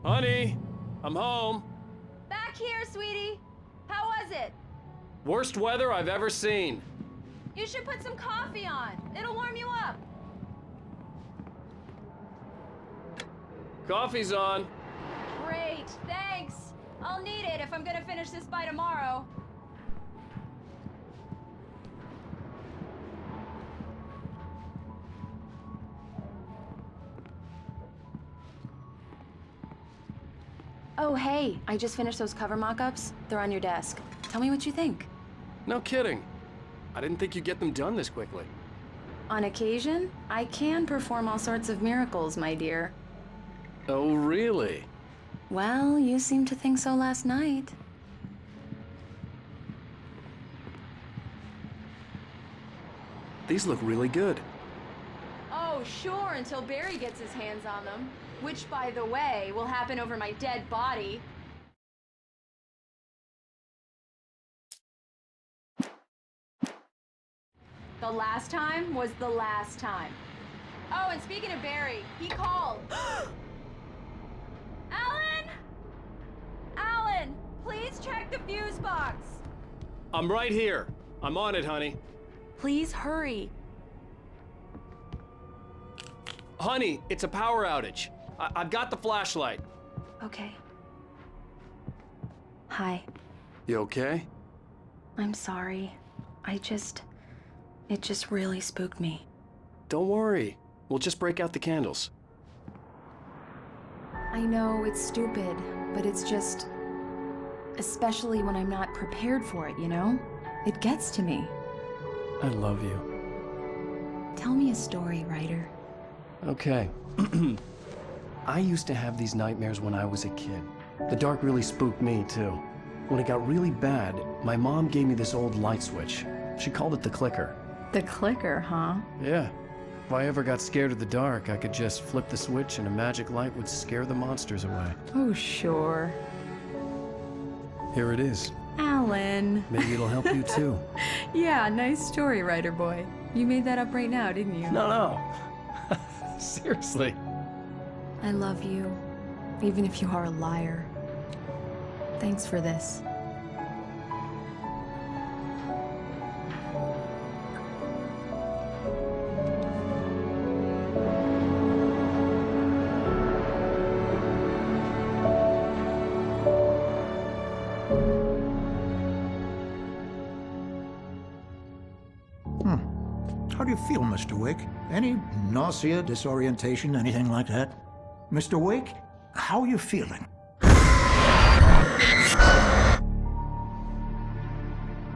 Honey, I'm home. Back here, sweetie. How was it? Worst weather I've ever seen. You should put some coffee on. It'll warm you up. Coffee's on. Great, thanks. I'll need it if I'm gonna finish this by tomorrow. Oh, hey, I just finished those cover mock-ups. They're on your desk. Tell me what you think. No kidding. I didn't think you'd get them done this quickly. On occasion, I can perform all sorts of miracles, my dear. Oh, really? Well, you seemed to think so last night. These look really good. Oh, sure, until Barry gets his hands on them. Which, by the way, will happen over my dead body. The last time was the last time. Oh, and speaking of Barry, he called. Alan! Alan, please check the fuse box. I'm right here. I'm on it, honey. Please hurry. Honey, it's a power outage. I've got the flashlight. Okay. Hi. You okay? I'm sorry. It just really spooked me. Don't worry. We'll just break out the candles. I know it's stupid, but it's just... especially when I'm not prepared for it, you know? It gets to me. I love you. Tell me a story, writer. Okay. I used to have these nightmares when I was a kid. The dark really spooked me, too. When it got really bad, my mom gave me this old light switch. She called it the clicker. The clicker, huh? Yeah. If I ever got scared of the dark, I could just flip the switch and a magic light would scare the monsters away. Oh, sure. Here it is. Alan. Maybe it'll help you, too. Yeah, nice story, writer boy. You made that up right now, didn't you? No. Seriously. I love you, even if you are a liar. Thanks for this. How do you feel, Mr. Wake? Any nausea, disorientation, anything like that? Mr. Wake, how are you feeling?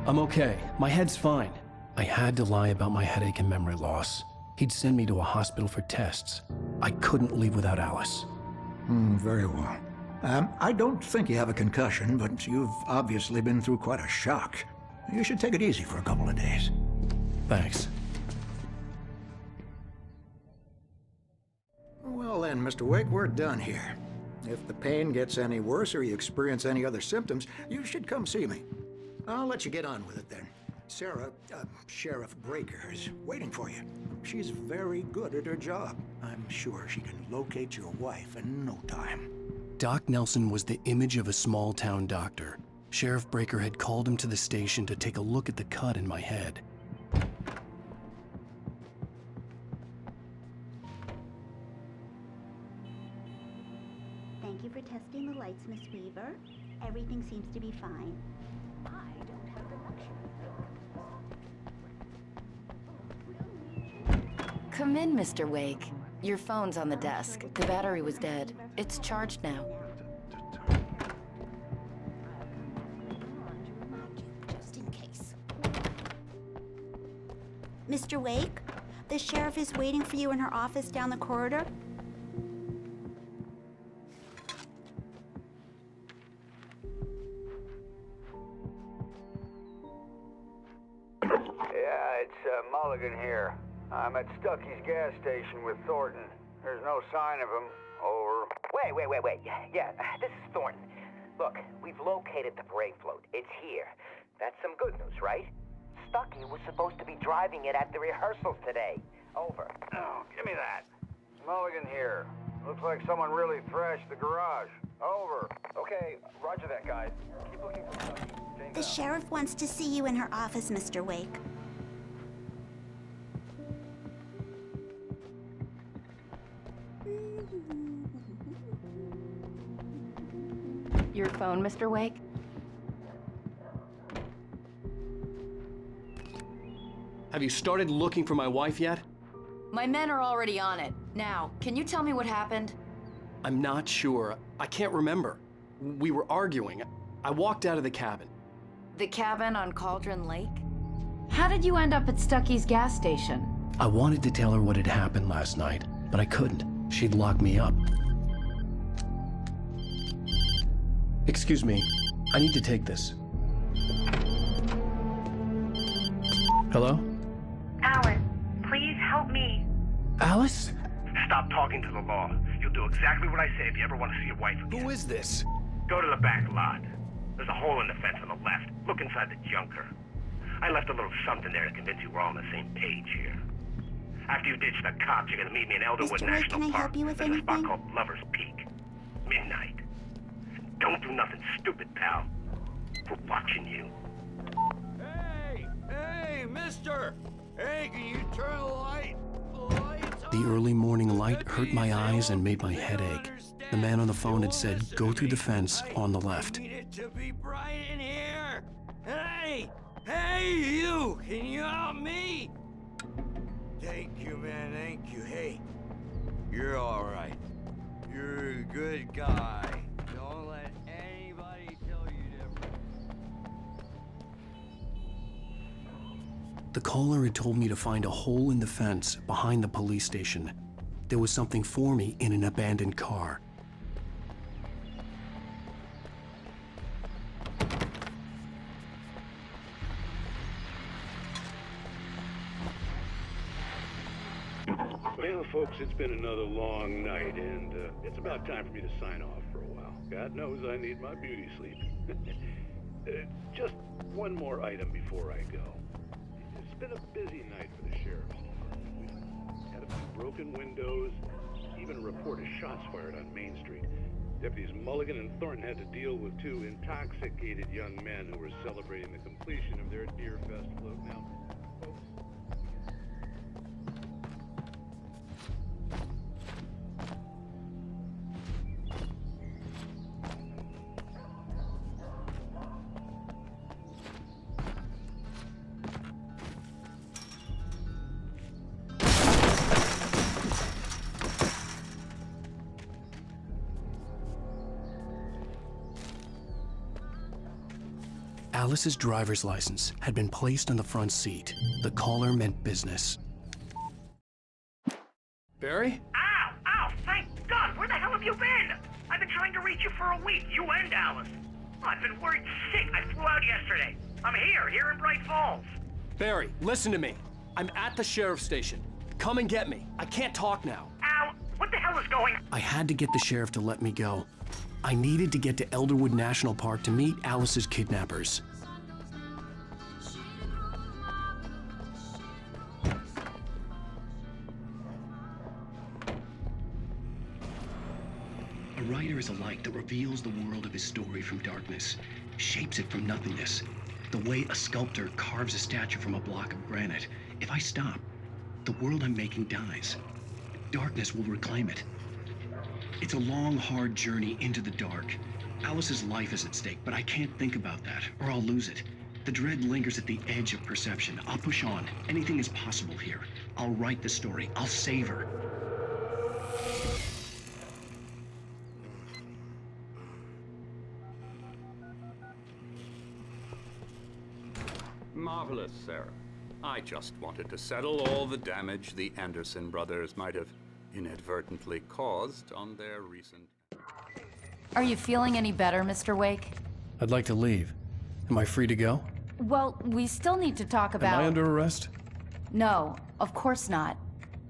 I'm okay. My head's fine. I had to lie about my headache and memory loss. He'd send me to a hospital for tests. I couldn't leave without Alice. Very well. I don't think you have a concussion, but you've obviously been through quite a shock. You should take it easy for a couple of days. Thanks. Well then, Mr. Wake, we're done here. If the pain gets any worse or you experience any other symptoms, you should come see me. I'll let you get on with it then. Sarah, Sheriff Breaker, is waiting for you. She's very good at her job. I'm sure she can locate your wife in no time. Doc Nelson was the image of a small-town doctor. Sheriff Breaker had called him to the station to take a look at the cut in my head. Thank you for testing the lights, Miss Weaver. Everything seems to be fine. I don't have the luxury. Come in, Mr. Wake. Your phone's on the desk. The battery was dead. It's charged now. Just in case. Mr. Wake, the sheriff is waiting for you in her office down the corridor. Mulligan here. I'm at Stucky's gas station with Thornton. There's no sign of him. Over. Wait. Yeah, this is Thornton. Look, we've located the parade float. It's here. That's some good news, right? Stucky was supposed to be driving it at the rehearsals today. Over. Oh, give me that. Mulligan here. Looks like someone really thrashed the garage. Over. Okay, roger that, guys. Keep looking for Stucky. James The out. sheriff wants to see you in her office, Mr. Wake. Your phone, Mr. Wake? Have you started looking for my wife yet? My men are already on it. Now, can you tell me what happened? I'm not sure. I can't remember. We were arguing. I walked out of the cabin. The cabin on Cauldron Lake? How did you end up at Stucky's gas station? I wanted to tell her what had happened last night, but I couldn't. She'd lock me up. Excuse me. I need to take this. Hello? Alice, please help me. Alice? Stop talking to the law. You'll do exactly what I say if you ever want to see your wife again. Who is this? Go to the back lot. There's a hole in the fence on the left. Look inside the junker. I left a little something there to convince you we're all on the same page here. After you ditch the cops, you're gonna meet me in Elderwood Mr. Wake, National can I Park. help you with There's a spot anything? called Lover's Peak. Midnight. Don't do nothing stupid, pal. We're watching you. Hey, mister! Hey, can you turn the lights The early morning light hurt my eyes and made my head ache. The man on the phone had said, go through the fence on the left. I need it to be bright in here. Hey, you! Can you help me? Thank you, man. Thank you. Hey, you're all right. You're a good guy. Don't let anybody tell you different. The caller had told me to find a hole in the fence behind the police station. There was something for me in an abandoned car. Well, folks, it's been another long night, and it's about time for me to sign off for a while. God knows I need my beauty sleep. Just one more item before I go. It's been a busy night for the sheriff's department. We've had a few broken windows, even a report of shots fired on Main Street. Deputies Mulligan and Thornton had to deal with two intoxicated young men who were celebrating the completion of their Deer Fest float. Now, folks... Alice's driver's license had been placed on the front seat. The caller meant business. Barry? Ow! Thank God! Where the hell have you been? I've been trying to reach you for a week, you and Alice. I've been worried sick. I flew out yesterday. I'm here in Bright Falls. Barry, listen to me. I'm at the sheriff's station. Come and get me. I can't talk now. Ow! What the hell is going on? I had to get the sheriff to let me go. I needed to get to Elderwood National Park to meet Alice's kidnappers. A writer is a light that reveals the world of his story from darkness, shapes it from nothingness. The way a sculptor carves a statue from a block of granite. If I stop, the world I'm making dies. Darkness will reclaim it. It's a long, hard journey into the dark. Alice's life is at stake, but I can't think about that, or I'll lose it. The dread lingers at the edge of perception. I'll push on. Anything is possible here. I'll write the story. I'll save her. Marvelous, Sarah. I just wanted to settle all the damage the Anderson brothers might have inadvertently caused on their recent... Are you feeling any better, Mr. Wake? I'd like to leave. Am I free to go? Well, we still need to talk about... Am I under arrest? No, of course not.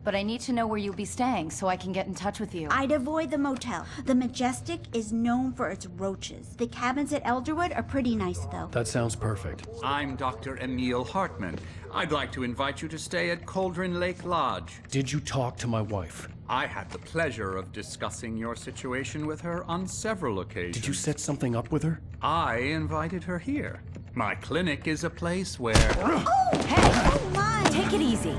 But I need to know where you'll be staying so I can get in touch with you. I'd avoid the motel. The Majestic is known for its roaches. The cabins at Elderwood are pretty nice, though. That sounds perfect. I'm Dr. Emil Hartman. I'd like to invite you to stay at Cauldron Lake Lodge. Did you talk to my wife? I had the pleasure of discussing your situation with her on several occasions. Did you set something up with her? I invited her here. My clinic is a place where... Oh, hey! Oh my! Take it easy.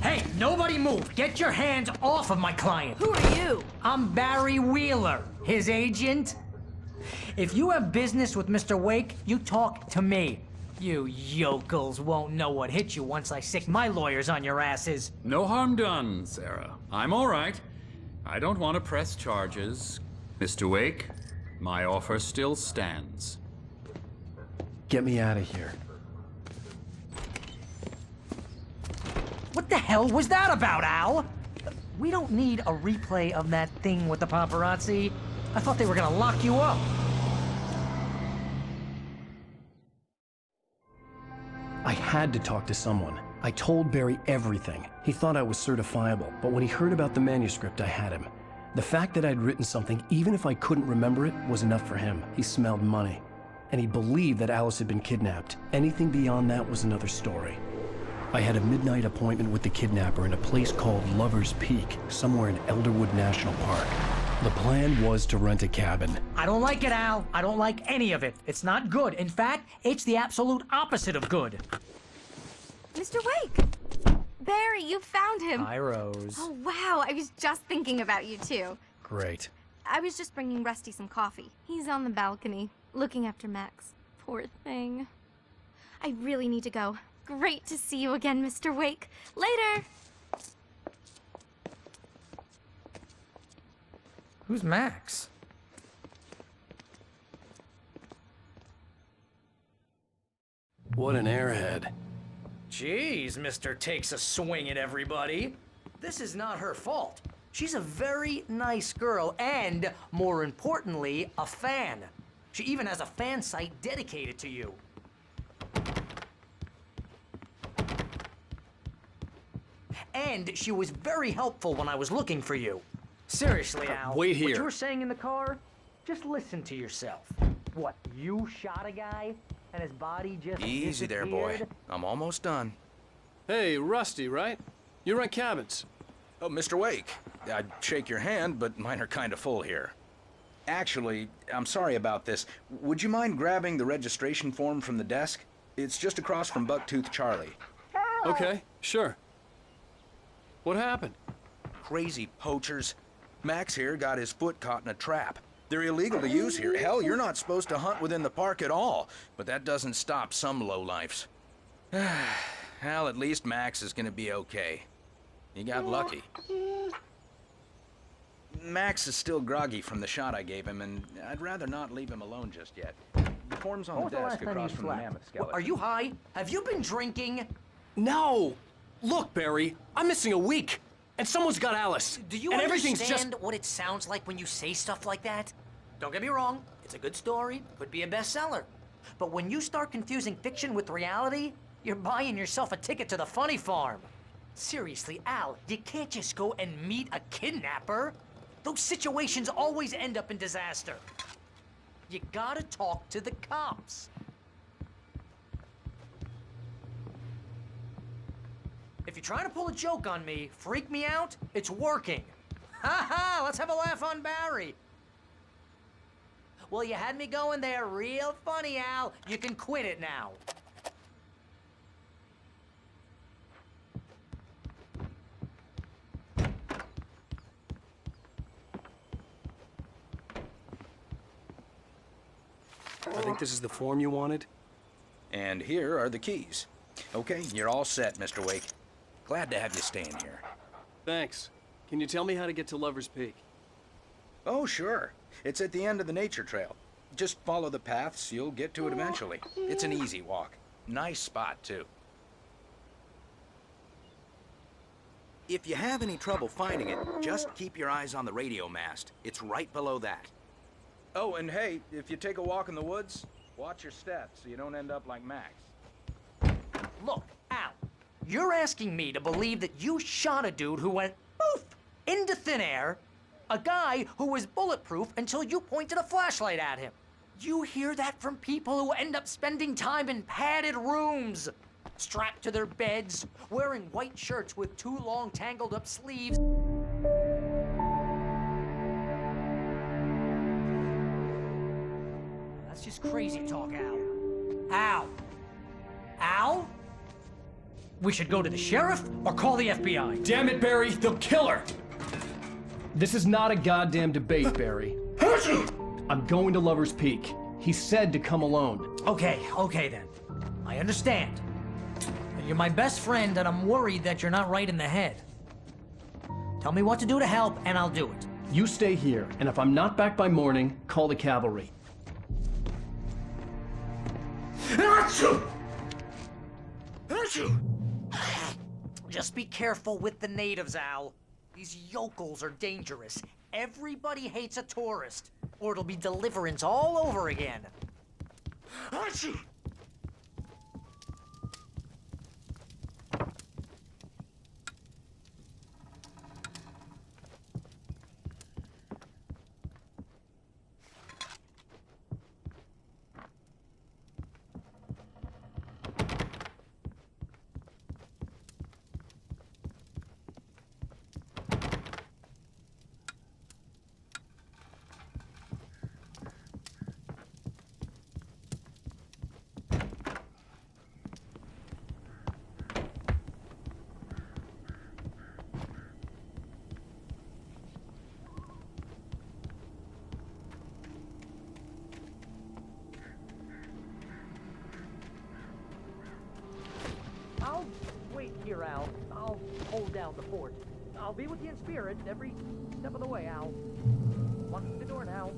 Hey, nobody move! Get your hands off of my client! Who are you? I'm Barry Wheeler, his agent. If you have business with Mr. Wake, you talk to me. You yokels won't know what hit you once I sick my lawyers on your asses. No harm done, Sarah. I'm all right. I don't want to press charges. Mr. Wake, my offer still stands. Get me out of here. What the hell was that about, Al? We don't need a replay of that thing with the paparazzi. I thought they were gonna lock you up. I had to talk to someone. I told Barry everything. He thought I was certifiable, but when he heard about the manuscript, I had him. The fact that I'd written something, even if I couldn't remember it, was enough for him. He smelled money. And he believed that Alice had been kidnapped. Anything beyond that was another story. I had a midnight appointment with the kidnapper in a place called Lover's Peak, somewhere in Elderwood National Park. The plan was to rent a cabin. I don't like it, Al. I don't like any of it. It's not good. In fact, it's the absolute opposite of good. Mr. Wake! Barry, you found him! Hi, Rose. Oh, wow, I was just thinking about you, too. Great. I was just bringing Rusty some coffee. He's on the balcony, looking after Max. Poor thing. I really need to go. Great to see you again, Mr. Wake. Later! Who's Max? What an airhead. Jeez, Mr. Takes a swing at everybody. This is not her fault. She's a very nice girl and, more importantly, a fan. She even has a fan site dedicated to you. And she was very helpful when I was looking for you. Seriously, Al. Wait here. What you were saying in the car, just listen to yourself. What, you shot a guy and his body just Easy there, boy. I'm almost done. Hey, Rusty, right? You rent cabins. Oh, Mr. Wake. I'd shake your hand, but mine are kind of full here. Actually, I'm sorry about this. Would you mind grabbing the registration form from the desk? It's just across from Bucktooth Charlie. Okay, sure. What happened? Crazy poachers. Max here got his foot caught in a trap. They're illegal to use here. Hell, you're not supposed to hunt within the park at all. But that doesn't stop some lowlifes. Well, at least Max is gonna be okay. He got lucky. Max is still groggy from the shot I gave him, and I'd rather not leave him alone just yet. The form's on the desk across from the mammoth skeleton. Are you high? Have you been drinking? No! Look, Barry, I'm missing a week, and someone's got Alice. Do you and everything's understand just... what it sounds like when you say stuff like that? Don't get me wrong, it's a good story, could be a bestseller. But when you start confusing fiction with reality, you're buying yourself a ticket to the funny farm. Seriously, Al, you can't just go and meet a kidnapper. Those situations always end up in disaster. You gotta talk to the cops. If you're trying to pull a joke on me, freak me out, it's working. Ha ha, let's have a laugh on Barry. Well, you had me going there real funny, Al. You can quit it now. I think this is the form you wanted. And here are the keys. Okay, you're all set, Mr. Wake. Glad to have you staying here. Thanks. Can you tell me how to get to Lover's Peak? Oh, sure. It's at the end of the nature trail. Just follow the paths, you'll get to it eventually. It's an easy walk. Nice spot, too. If you have any trouble finding it, just keep your eyes on the radio mast. It's right below that. Oh, and hey, if you take a walk in the woods, watch your steps so you don't end up like Max. look, Al. You're asking me to believe that you shot a dude who went poof into thin air, a guy who was bulletproof until you pointed a flashlight at him. You hear that from people who end up spending time in padded rooms, strapped to their beds, wearing white shirts with too long tangled up sleeves. That's just crazy talk, Al. Al? Al? We should go to the sheriff or call the FBI. Damn it, Barry, they'll kill her! This is not a goddamn debate, Barry. I'm going to Lover's Peak. He said to come alone. Okay then. I understand. You're my best friend, and I'm worried that you're not right in the head. Tell me what to do to help, and I'll do it. You stay here, and if I'm not back by morning, call the cavalry. Just be careful with the natives, Al. These yokels are dangerous. Everybody hates a tourist, or it'll be Deliverance all over again. I'll wait here, Al. I'll hold down the fort. I'll be with you in spirit every step of the way, Al. Watch the door now.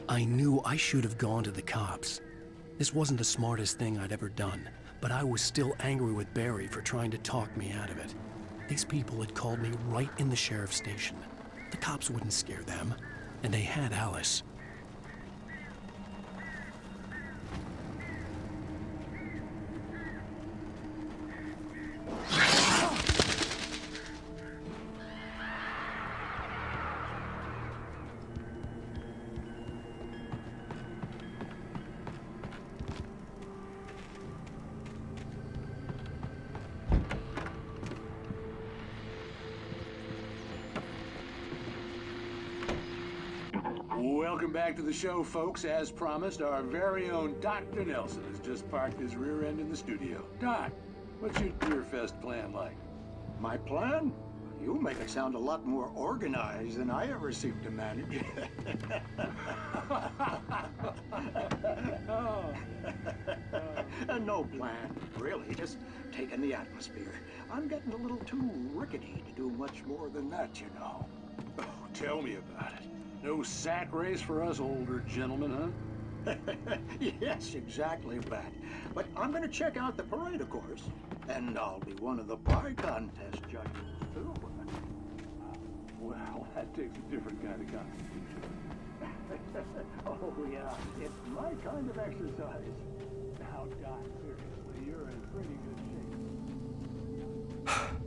I knew I should have gone to the cops. This wasn't the smartest thing I'd ever done, but I was still angry with Barry for trying to talk me out of it. These people had called me right in the sheriff's station. The cops wouldn't scare them, and they had Alice. Welcome back to the show, folks. As promised, our very own Dr. Nelson has just parked his rear end in the studio. Doc, what's your Deerfest plan like? My plan? You make it sound a lot more organized than I ever seem to manage. No plan, really. Just taking the atmosphere. I'm getting a little too rickety to do much more than that, you know. Oh, tell me about it. No sack race for us older gentlemen, huh? Yes, exactly that. But I'm going to check out the parade, of course. And I'll be one of the pie contest judges, too. Well, that takes a different kind of constitution. Oh, yeah. It's my kind of exercise. Now, Doc, seriously, you're in pretty good shape.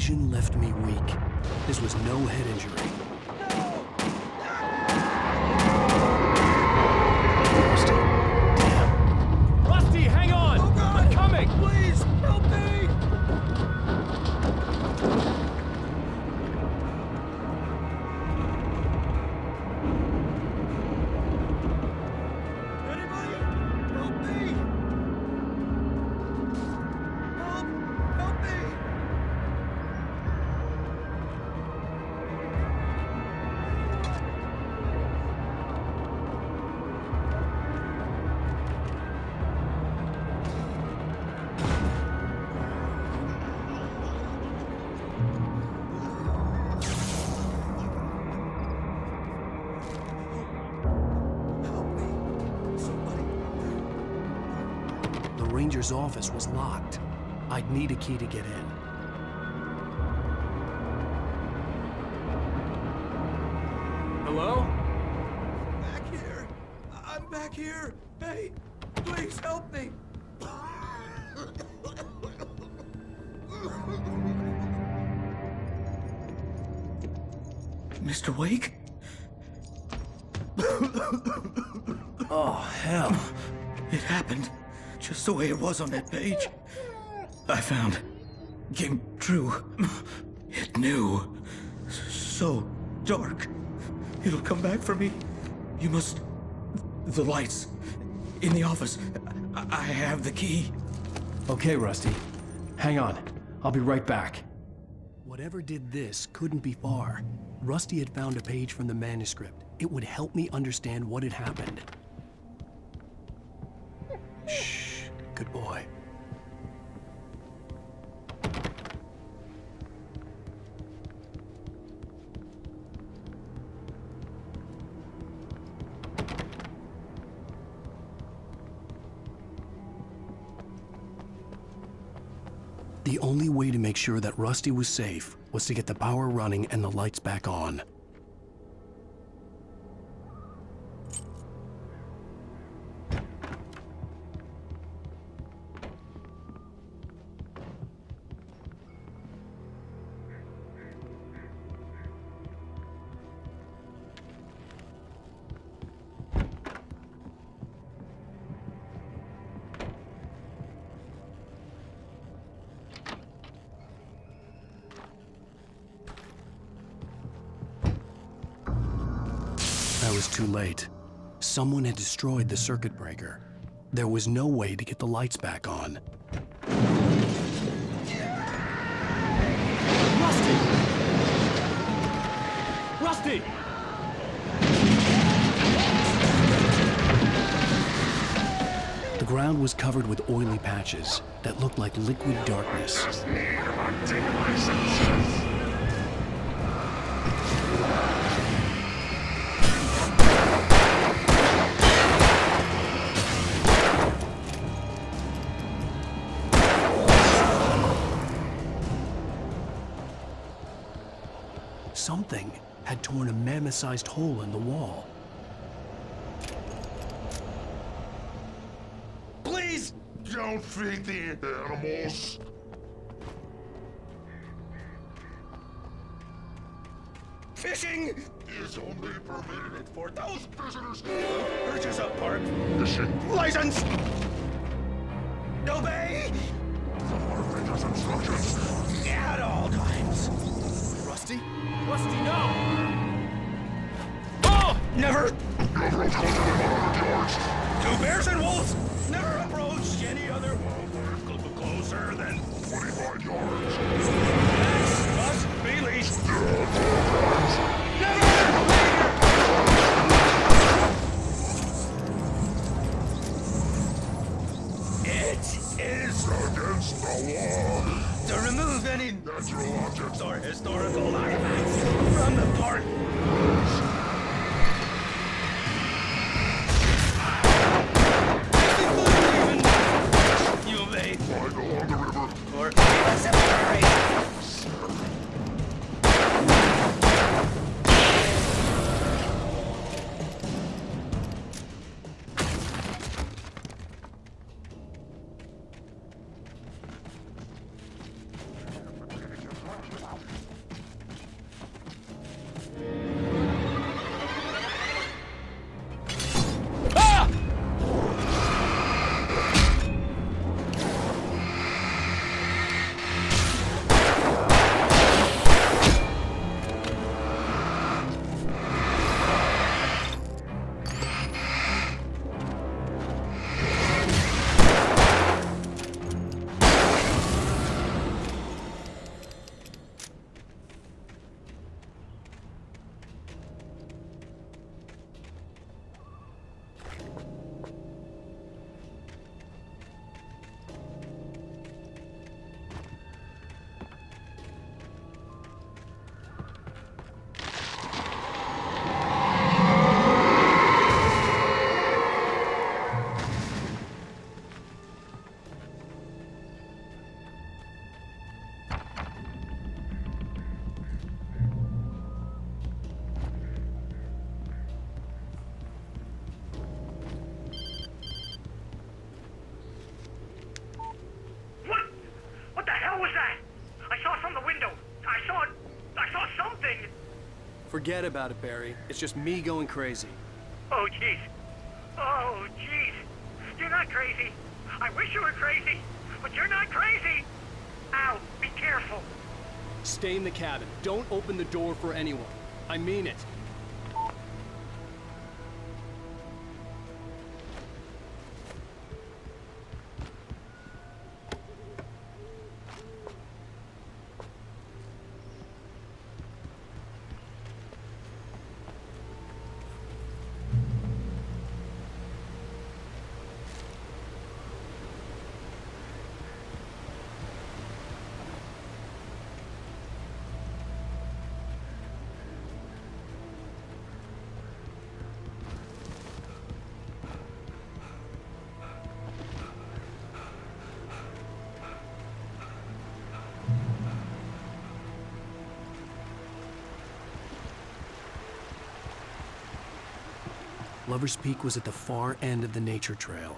vision left me weak. This was no head injury. Rusty, hang on! Oh God! I'm coming! Please, help me! Anybody? Help me! Help me! The ranger's office was locked. I'd need a key to get in. Hello? Back here! I'm back here! Hey, please help me! Mr. Wake? Oh, hell. It happened just the way it was on that page. I found. Came true. It knew. So dark. It'll come back for me. You must... The lights. In the office. I have the key. Okay, Rusty. Hang on. I'll be right back. Whatever did this couldn't be far. Rusty had found a page from the manuscript. It would help me understand what had happened. Shh. Good boy. The only way to make sure that Rusty was safe was to get the power running and the lights back on. I was too late. Someone had destroyed the circuit breaker. There was no way to get the lights back on. Rusty! Rusty! The ground was covered with oily patches that looked like liquid darkness. Something had torn a mammoth-sized hole in the wall. Please don't feed the animals. Fishing is only permitted for those visitors. purchase a park Fishing license. Obey Ranger's instructions. at all times. Rusty? Rusty, no! Oh! Never. You have roads closer than 100 yards. Two bears and wolves. Never approach any other closer than 25 yards. This must be leashed. Never. It is against the law to remove any natural objects or historical artifacts from the park. You may find along the river or keep us separated. Forget about it, Barry. It's just me going crazy. Oh, jeez. Oh, jeez. You're not crazy. I wish you were crazy, but you're not crazy. Ow, be careful. Stay in the cabin. Don't open the door for anyone. I mean it. Lover's Peak was at the far end of the nature trail.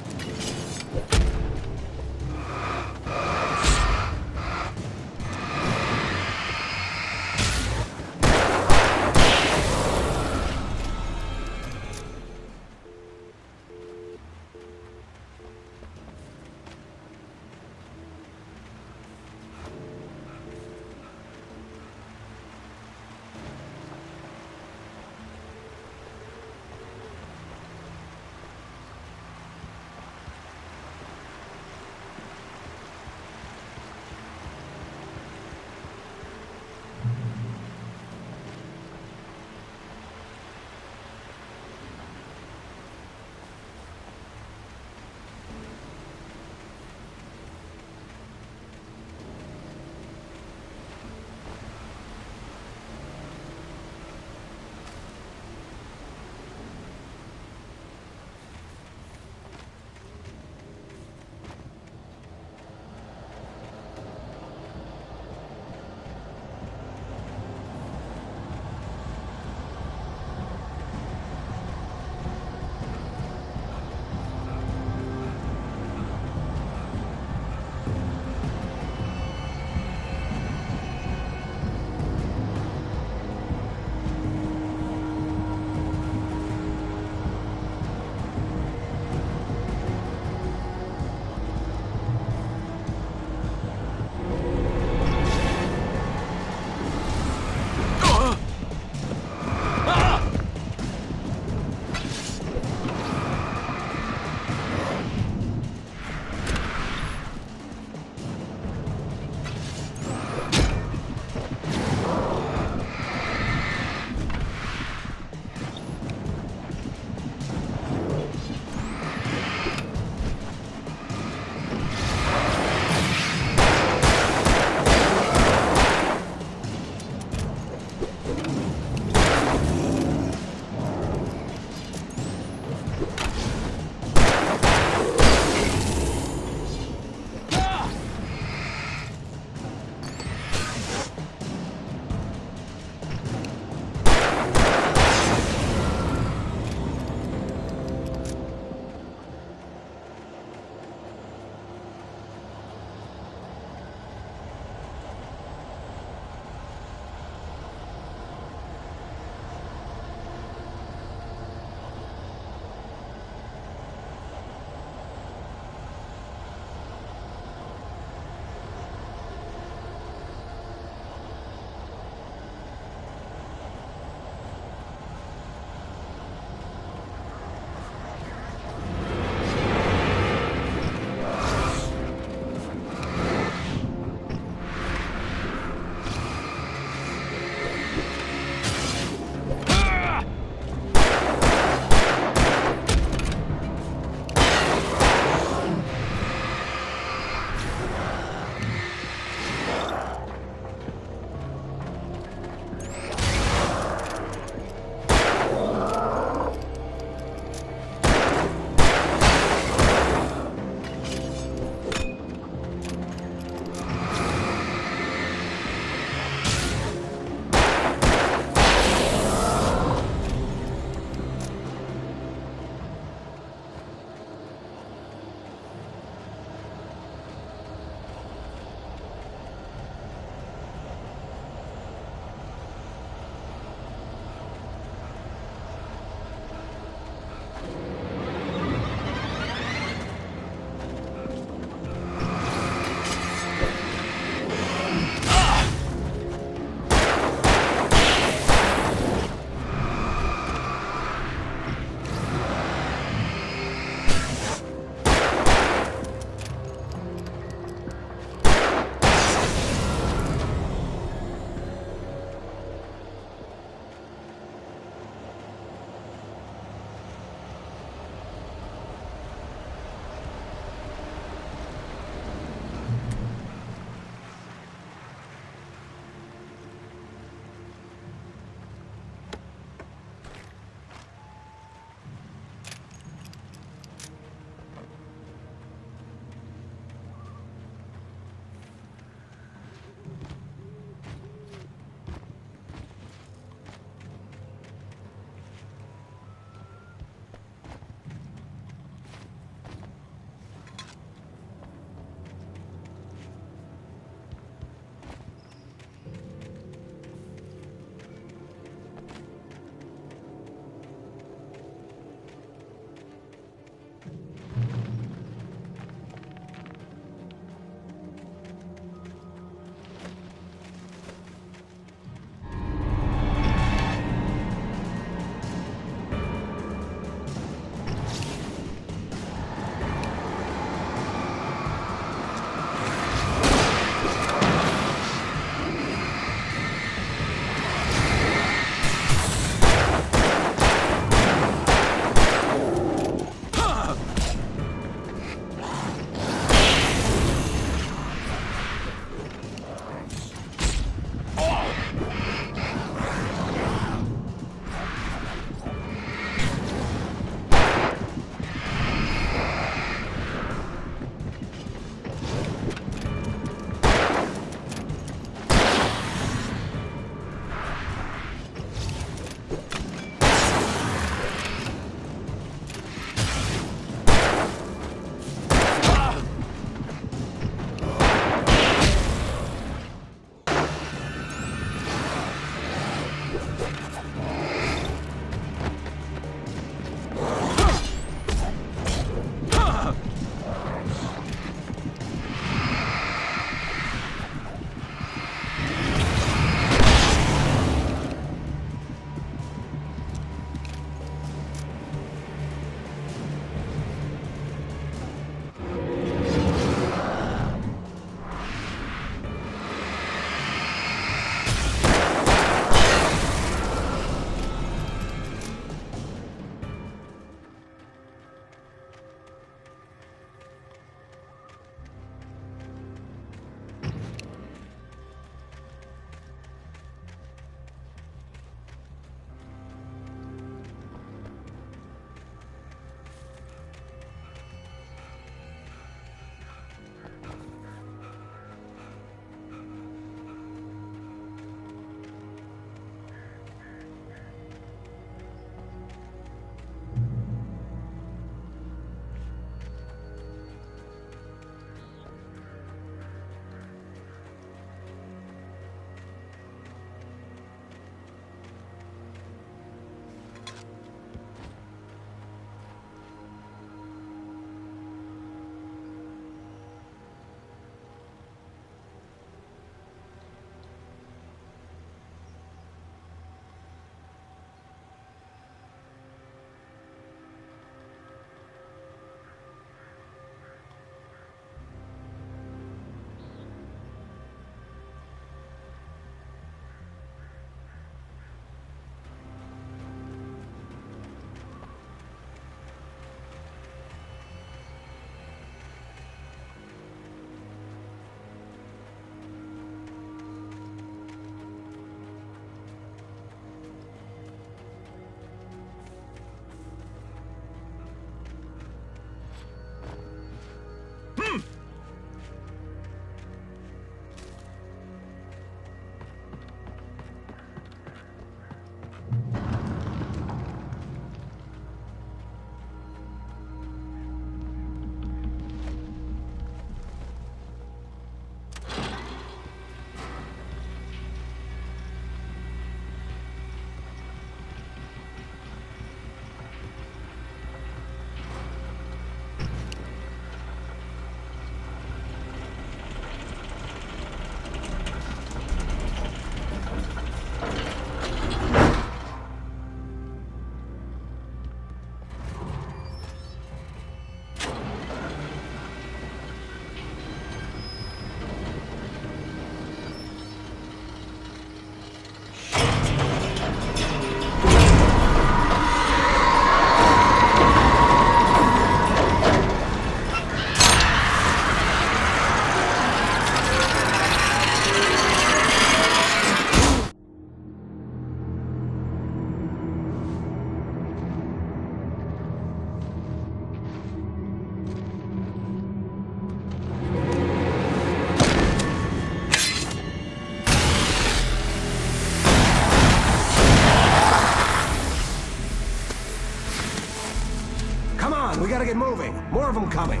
gotta get moving. More of them coming.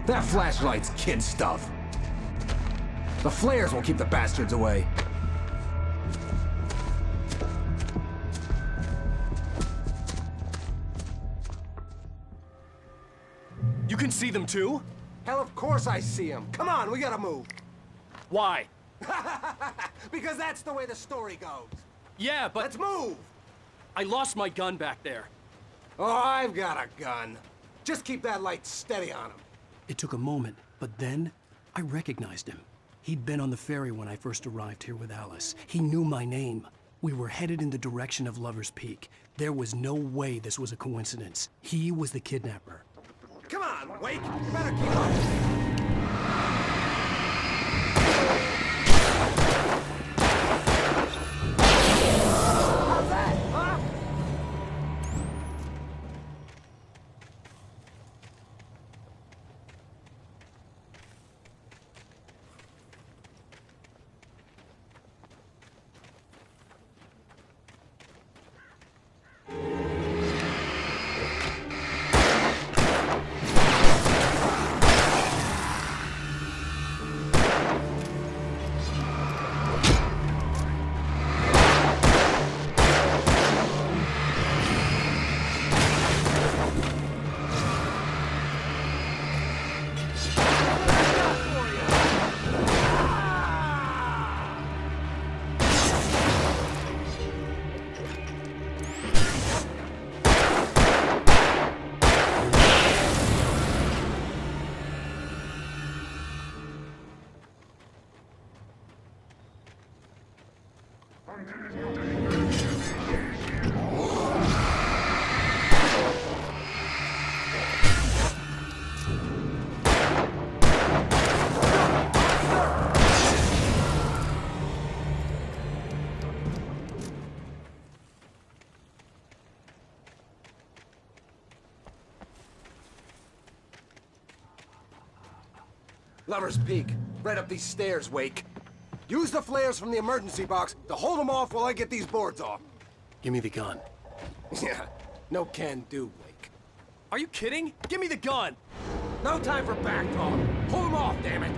That flashlight's kid stuff. The flares will keep the bastards away. You can see them too? Hell, of course I see them. Come on, we gotta move. Why? Because that's the way the story goes. Yeah, but... Let's move! I lost my gun back there. Oh, I've got a gun. Just keep that light steady on him. It took a moment, but then I recognized him. He'd been on the ferry when I first arrived here with Alice. He knew my name. We were headed in the direction of Lover's Peak. There was no way this was a coincidence. He was the kidnapper. Come on, Wake! You better keep up! How's that, huh? Lover's Peak. Right up these stairs, Wake. Use the flares from the emergency box to hold them off while I get these boards off. Give me the gun. Yeah, no can do, Wake. Are you kidding? Give me the gun! No time for back talk. Hold them off, damn it!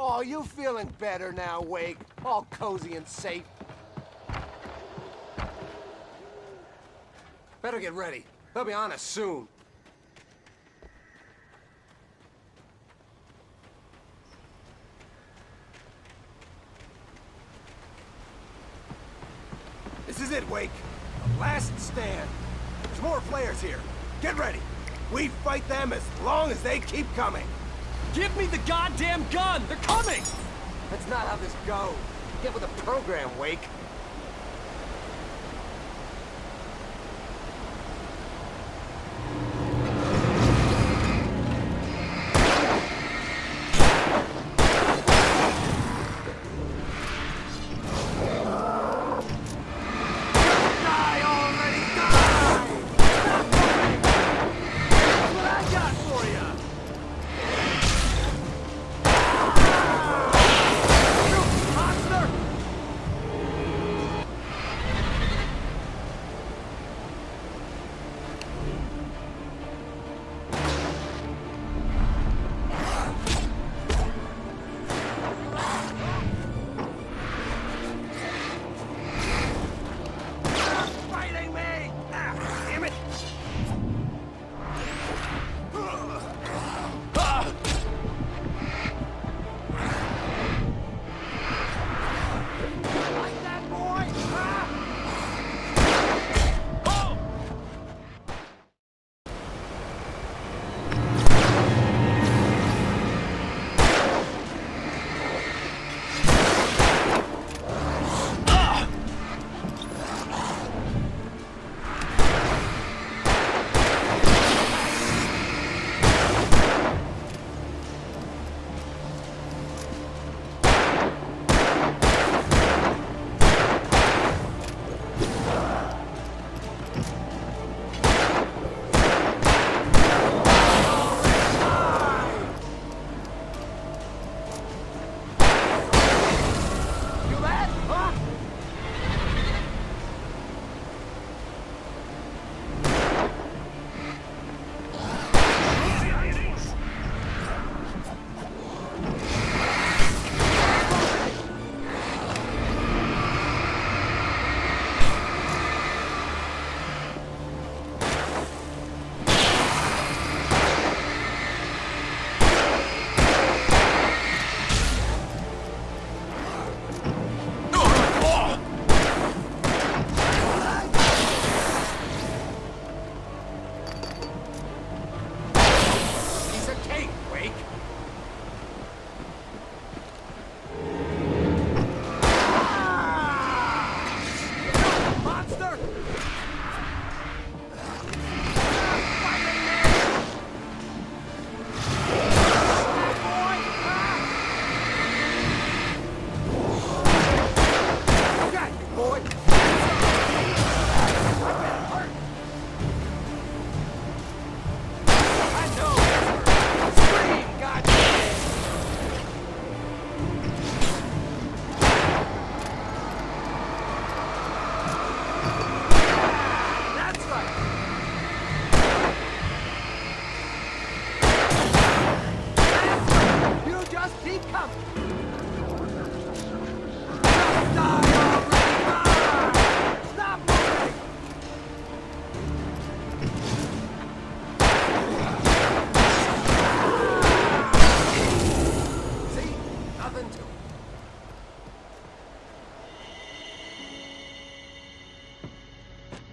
Oh, you feeling better now, Wake? All cozy and safe? Better get ready. They'll be on us soon. This is it, Wake. The last stand. There's more flares here. Get ready. We fight them as long as they keep coming. Give me the goddamn gun! They're coming! That's not how this goes. Get with the program, Wake. Die!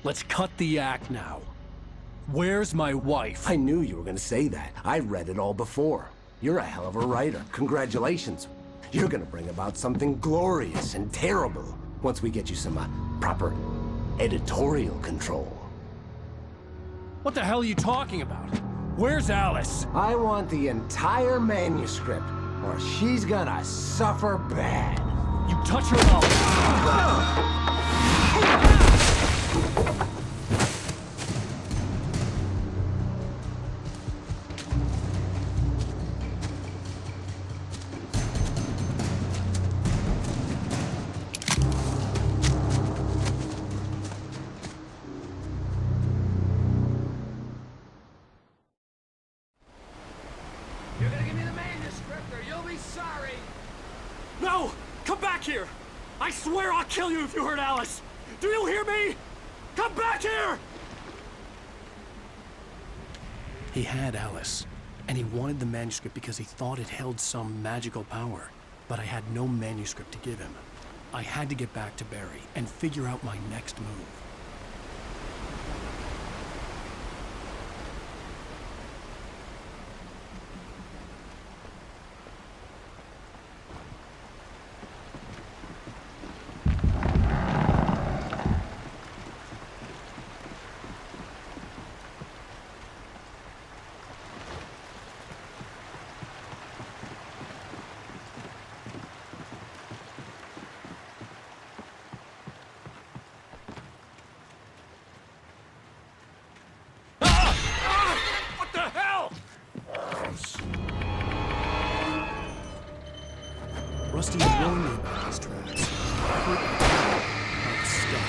let's cut the act now. Where's my wife? I knew you were gonna say that. I read it all before. You're a hell of a writer. Congratulations. You're gonna bring about something glorious and terrible once we get you some proper editorial control. What the hell are you talking about? Where's Alice? I want the entire manuscript, or she's gonna suffer bad. You touch her and I'll... You're gonna give me the manuscript or you'll be sorry! No! Come back here! I swear I'll kill you if you hurt Alice! Do you hear me? Come back here! He had Alice, and he wanted the manuscript because he thought it held some magical power. But I had no manuscript to give him. I had to get back to Barry and figure out my next move. What the hell? Rusty warned me about these traps. I hurt my toe. I was stuck.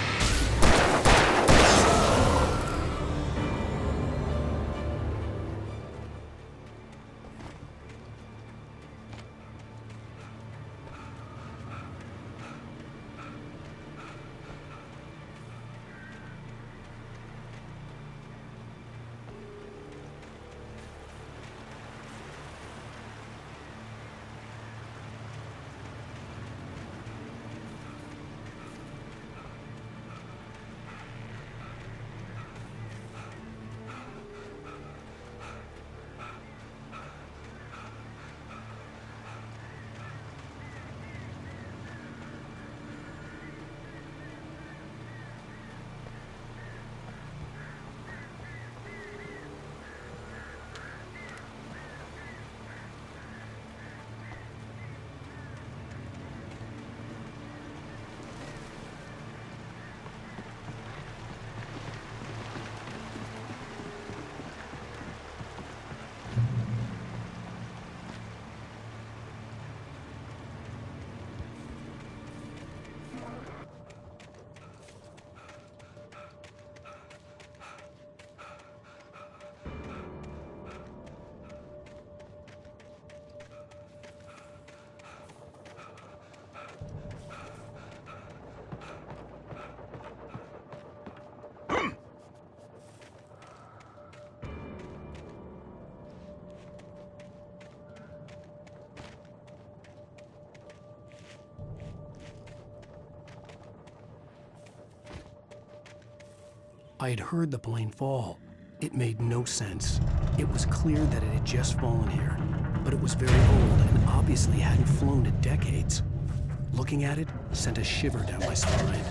I had heard the plane fall. It made no sense. It was clear that it had just fallen here, but it was very old and obviously hadn't flown in decades. Looking at it sent a shiver down my spine.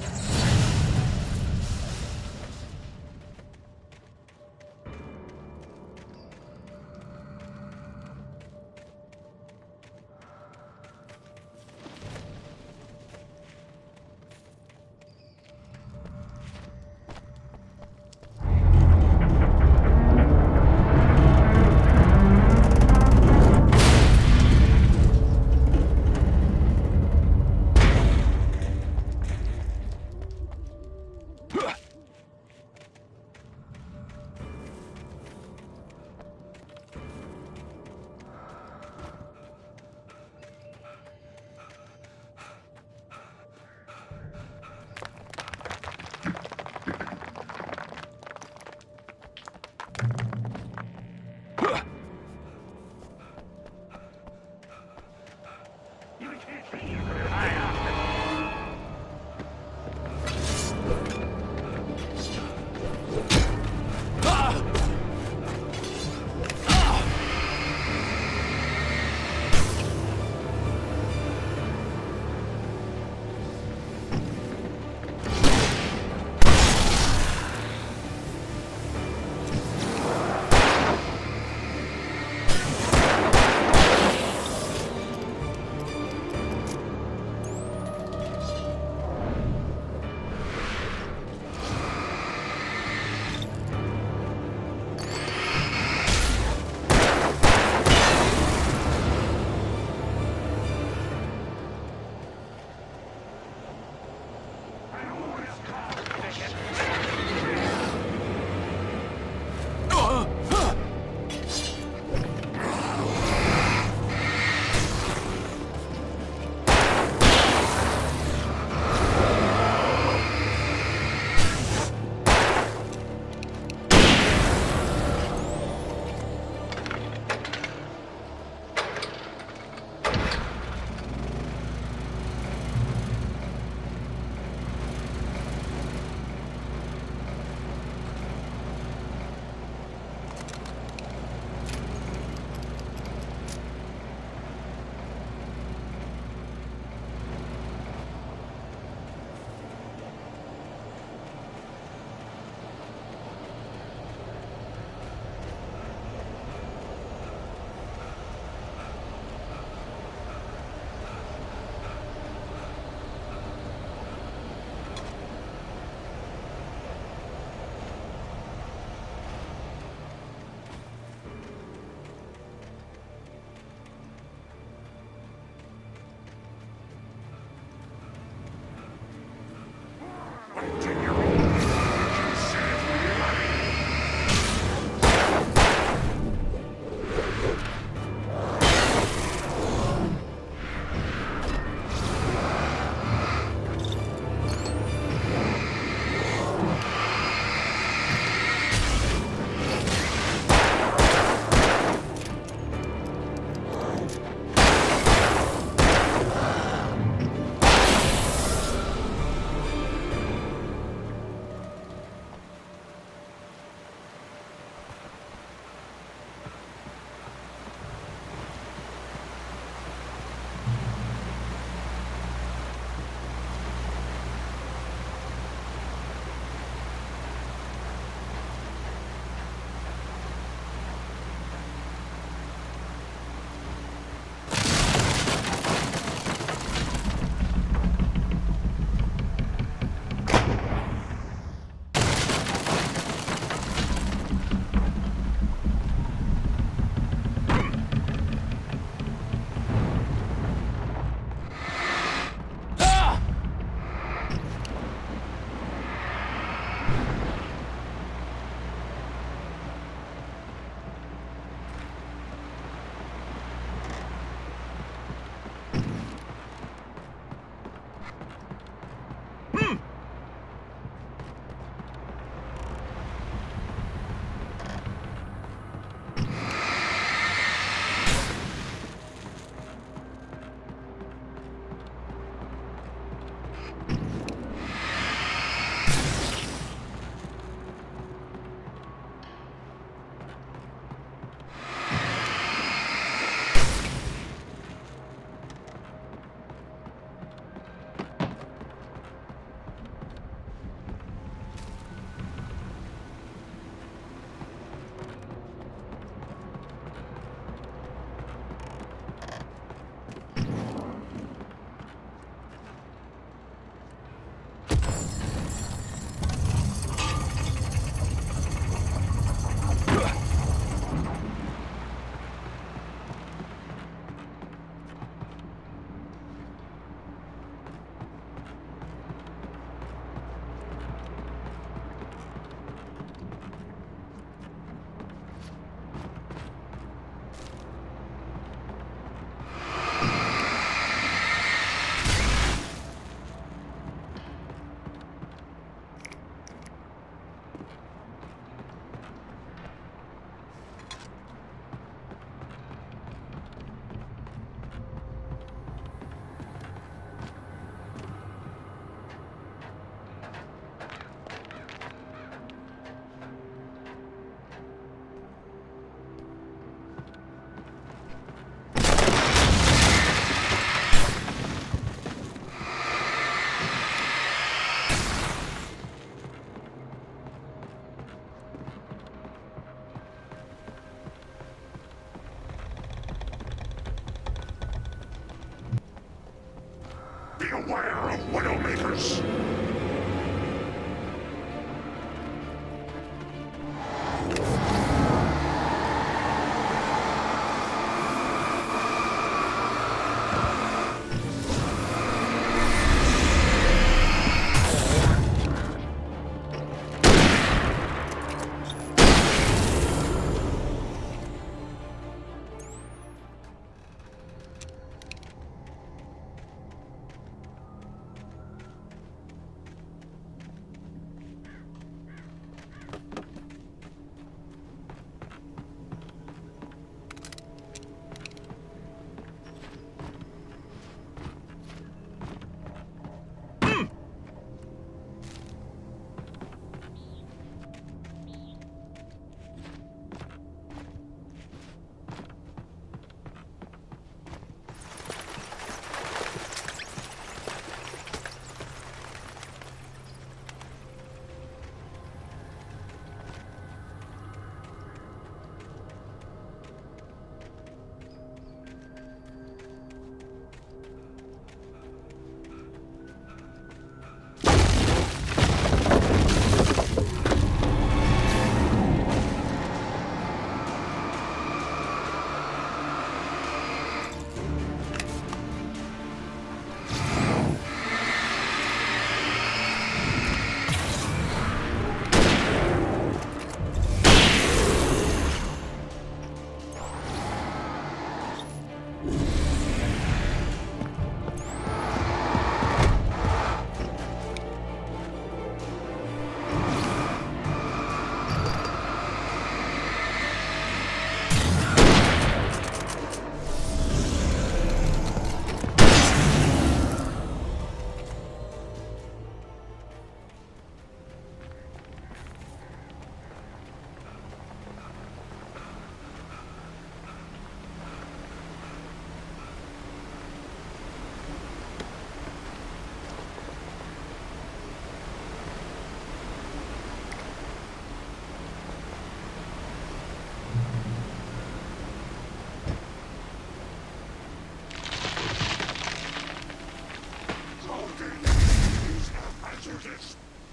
Beware of Widowmakers!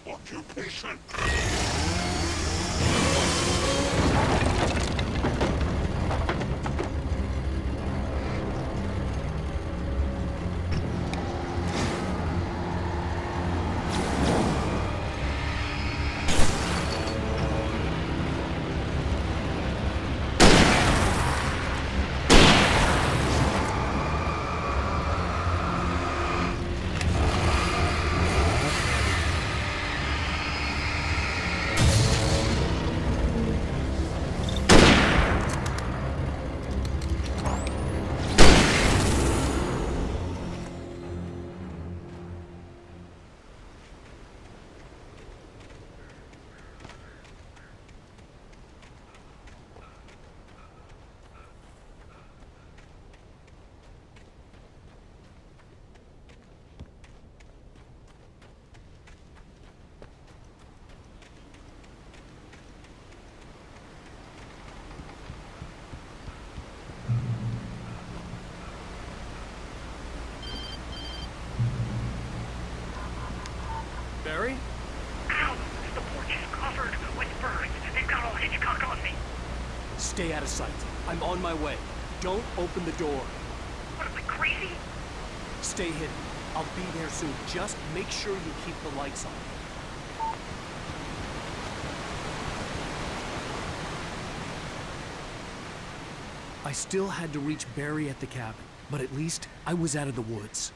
occupation. Barry? Ow! The porch is covered with birds. They've got all Hitchcock on me. Stay out of sight. I'm on my way. Don't open the door. What am I, crazy? Stay hidden. I'll be there soon. Just make sure you keep the lights on. I still had to reach Barry at the cabin, but at least I was out of the woods.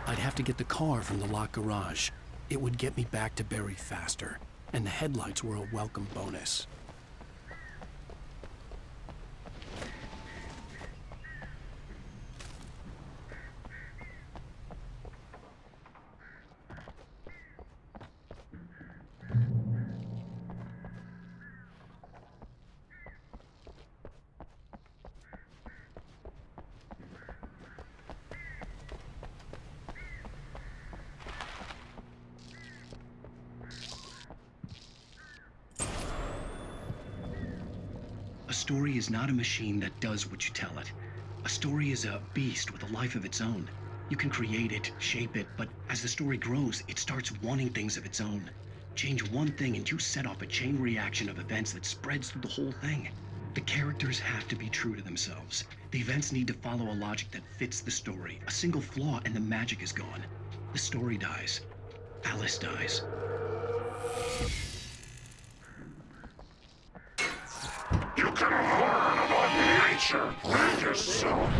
I'd have to get the car from the locked garage. It would get me back to Barry faster, and the headlights were a welcome bonus. A story is not a machine that does what you tell it. A story is a beast with a life of its own. You can create it, shape it, but as the story grows, it starts wanting things of its own. Change one thing and you set off a chain reaction of events that spreads through the whole thing. The characters have to be true to themselves. The events need to follow a logic that fits the story. A single flaw and the magic is gone. The story dies. Alice dies. You can learn about nature by yourself.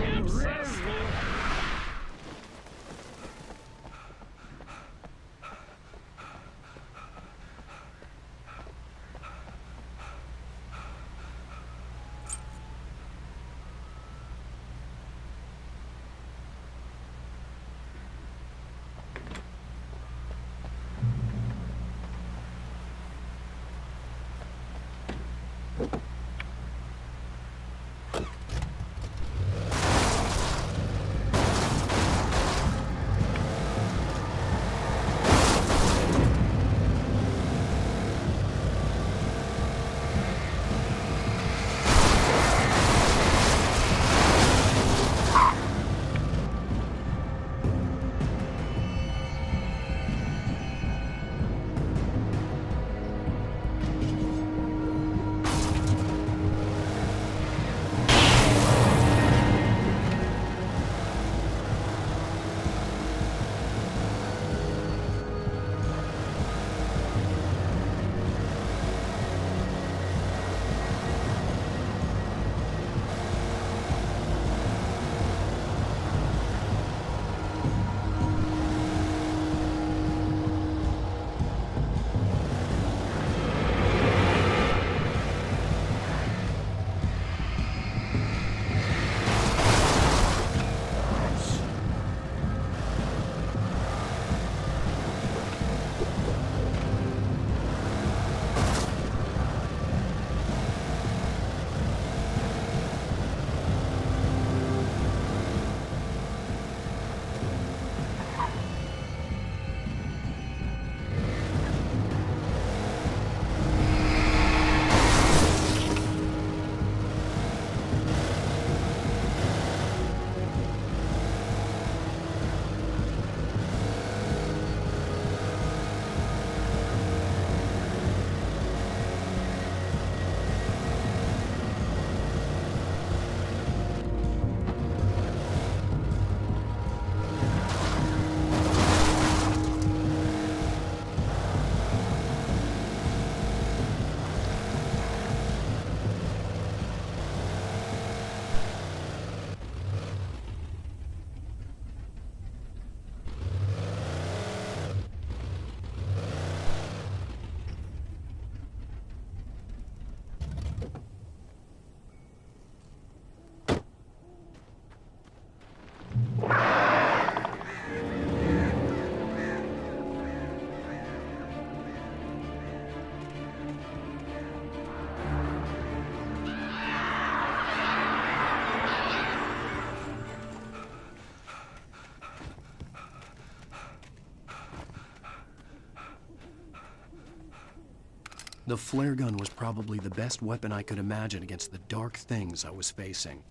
The flare gun was probably the best weapon I could imagine against the dark things I was facing.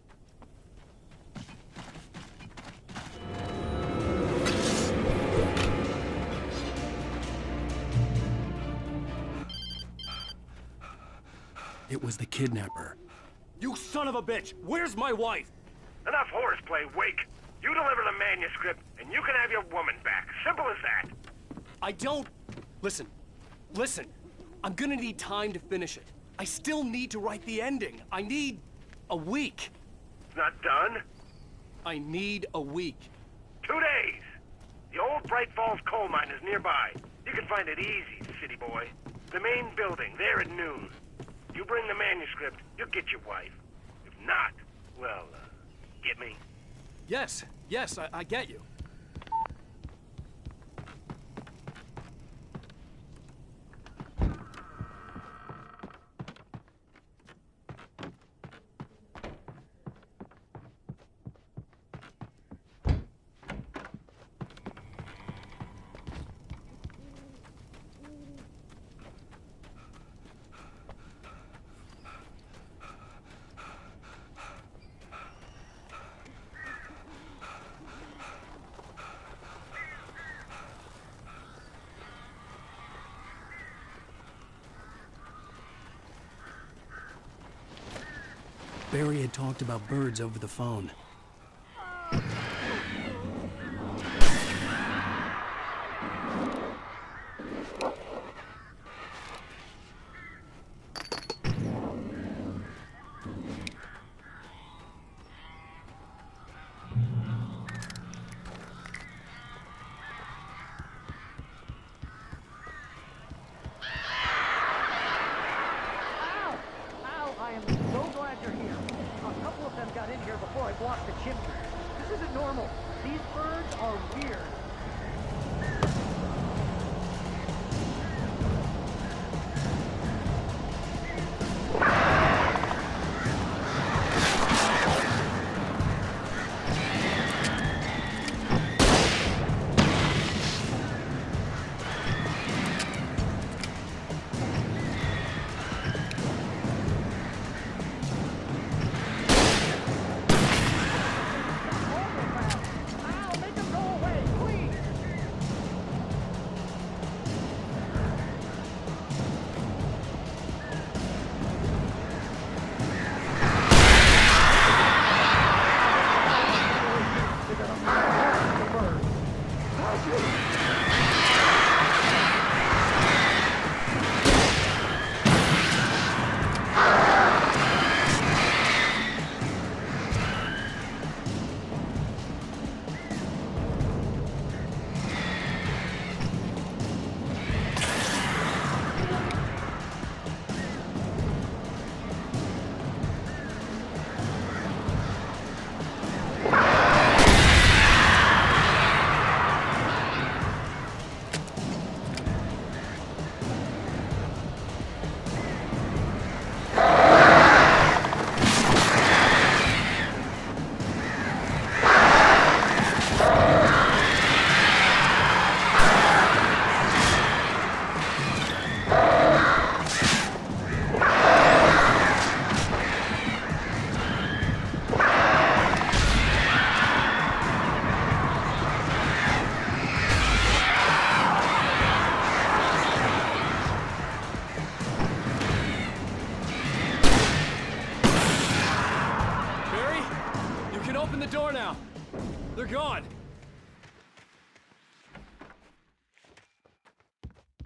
It was the kidnapper. You son of a bitch! Where's my wife? Enough horseplay, Wake. You deliver the manuscript, and you can have your woman back. Simple as that. I don't... Listen. I'm gonna need time to finish it. I still need to write the ending. I need a week. It's not done? I need a week. 2 days. The old Bright Falls coal mine is nearby. You can find it easy, city boy. The main building, there at noon. You bring the manuscript, you'll get your wife. If not, well, get me? Yes, I get you. Barry had talked about birds over the phone.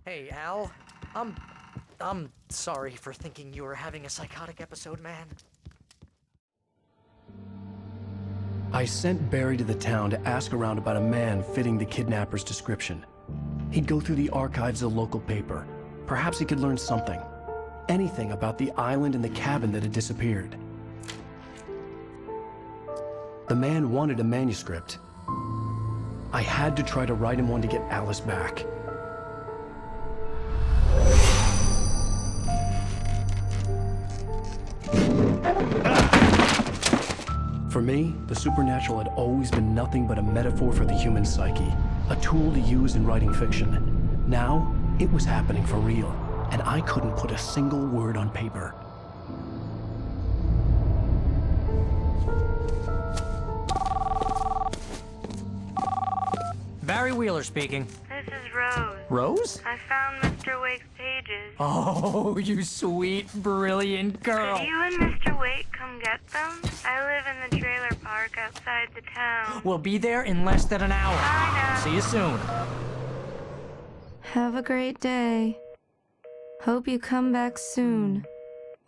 Hey, Al. I'm sorry for thinking you were having a psychotic episode, man. I sent Barry to the town to ask around about a man fitting the kidnapper's description. He'd go through the archives of the local paper. Perhaps he could learn something. Anything about the island and the cabin that had disappeared. The man wanted a manuscript. I had to try to write him one to get Alice back. For me, the supernatural had always been nothing but a metaphor for the human psyche, a tool to use in writing fiction. Now, it was happening for real, and I couldn't put a single word on paper. Barry Wheeler speaking. This is Rose. Rose? I found Mr. Wake's pages. Oh, you sweet, brilliant girl. Could you and Mr. Wake come get them? I live in the trailer park outside the town. We'll be there in less than an hour. Bye now. See you soon. Have a great day. Hope you come back soon.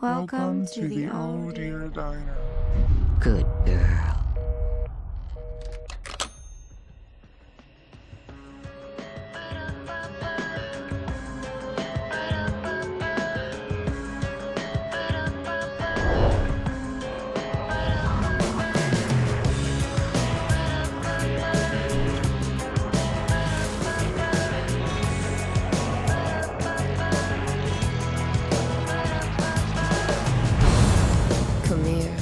Welcome to the Oh Dear Diner. Good girl. Come here.